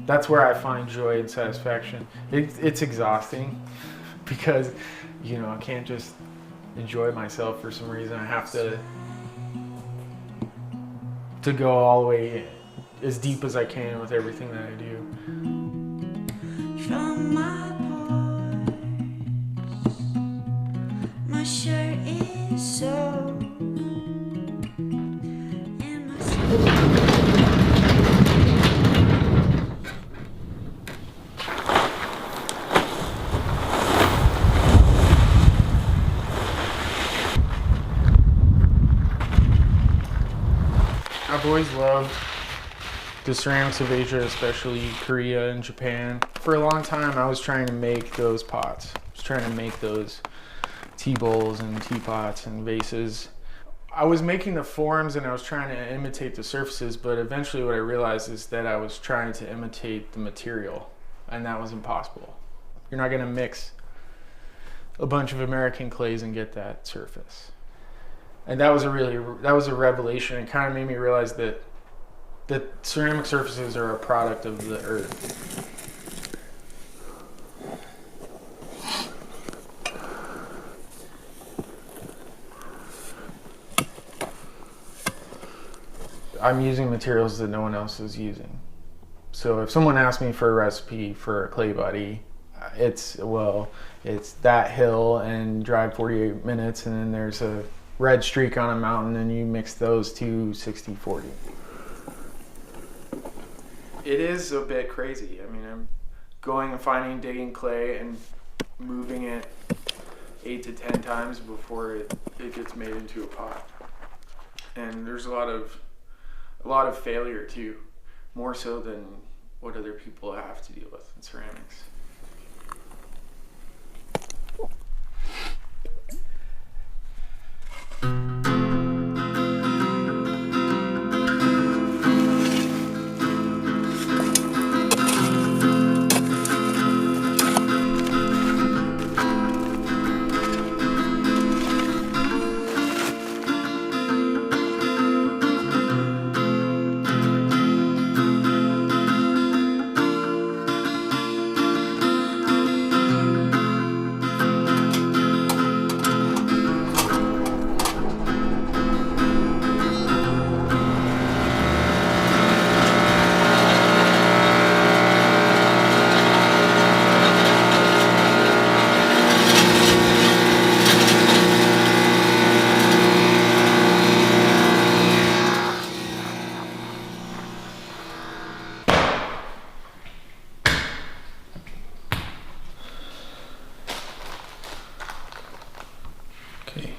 That's where I find joy and satisfaction. It's exhausting because, you know, I can't just enjoy myself for some reason. I have to go all the way as deep as I can with everything that I do. From my parts, my shirt is so. I've always loved the ceramics of Asia, especially Korea and Japan. For a long time, I was trying to make those pots. I was trying to make those tea bowls and teapots and vases. I was making the forms and I was trying to imitate the surfaces, but eventually what I realized is that I was trying to imitate the material, and that was impossible. You're not going to mix a bunch of American clays and get that surface. And that was a revelation. It kind of made me realize that ceramic surfaces are a product of the earth. I'm using materials that no one else is using. So if someone asks me for a recipe for a clay body, it's that hill and drive 48 minutes and then there's a red streak on a mountain and you mix those two 60-40. It is a bit crazy. I mean, I'm going and digging clay and moving it 8 to 10 times before it gets made into a pot. And there's a lot of failure too, more so than what other people have to deal with in ceramics. Okay.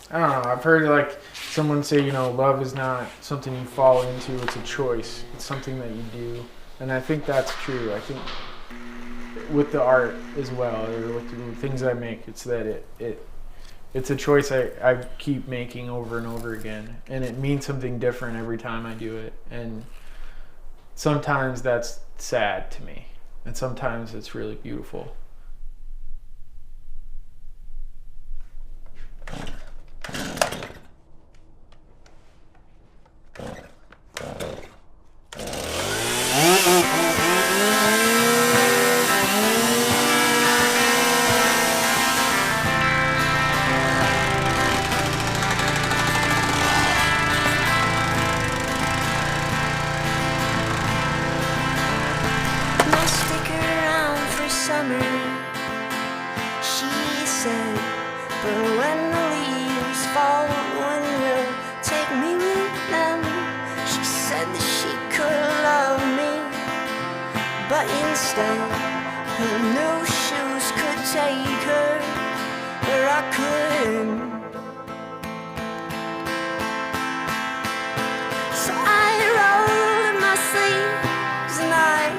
I don't know, I've heard like someone say, you know, love is not something you fall into, it's a choice. It's something that you do. And I think that's true. I think with the art as well, or with the things I make, it's that it's a choice I keep making over and over again. And it means something different every time I do it. And sometimes that's sad to me. And sometimes it's really beautiful. But when the leaves fall, when will take me with them? She said that she could love me, but instead her new shoes could take her where I couldn't. So I rolled in my sleeves and I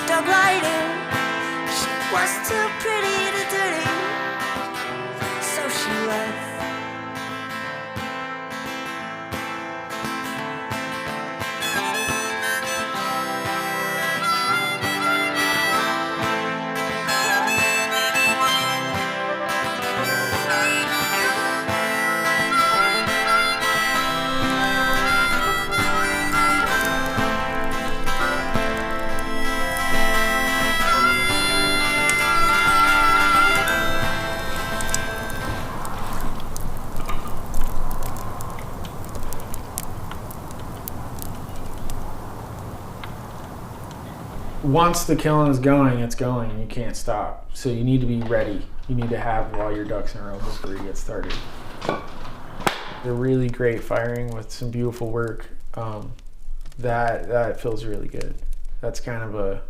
dug right in. She was too pretty to dirty, so she left. once the kiln is going, it's going, and you can't stop. So you need to be ready. You need to have all your ducks in a row before you get started. They're really great firing with some beautiful work. That feels really good. That's kind of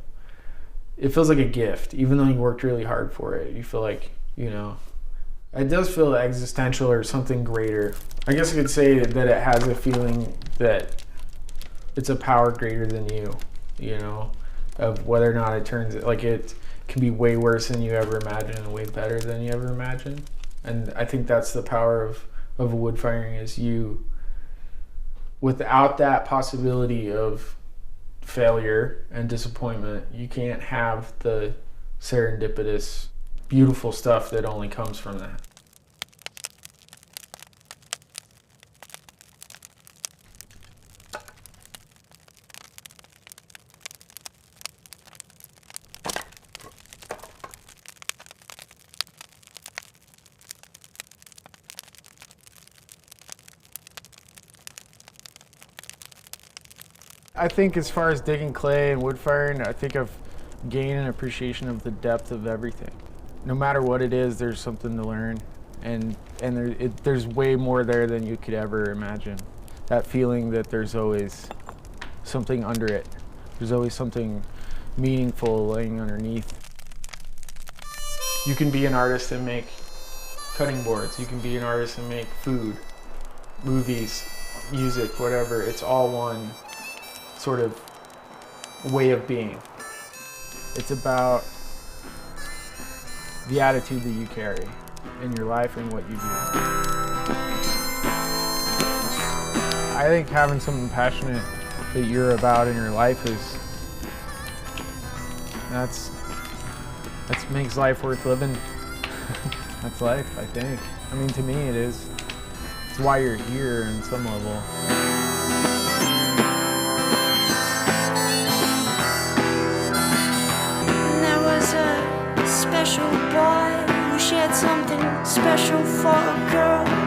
it feels like a gift, even though you worked really hard for it. You feel like, it does feel existential or something greater. I guess I could say that it has a feeling that it's a power greater than you, of whether or not it turns, like it can be way worse than you ever imagined and way better than you ever imagined. And I think that's the power of a wood firing, is you, without that possibility of failure and disappointment, you can't have the serendipitous, beautiful stuff that only comes from that. I think as far as digging clay and wood firing, I think I've gained an appreciation of the depth of everything. No matter what it is, there's something to learn, and there's way more there than you could ever imagine. That feeling that there's always something under it. There's always something meaningful laying underneath. You can be an artist and make cutting boards. You can be an artist and make food, movies, music, whatever. It's all one sort of way of being. It's about the attitude that you carry in your life and what you do. I think having something passionate that you're about in your life that's makes life worth living. That's life, I think. I mean, to me it is. It's why you're here on some level. Special boy who shared something special for a girl.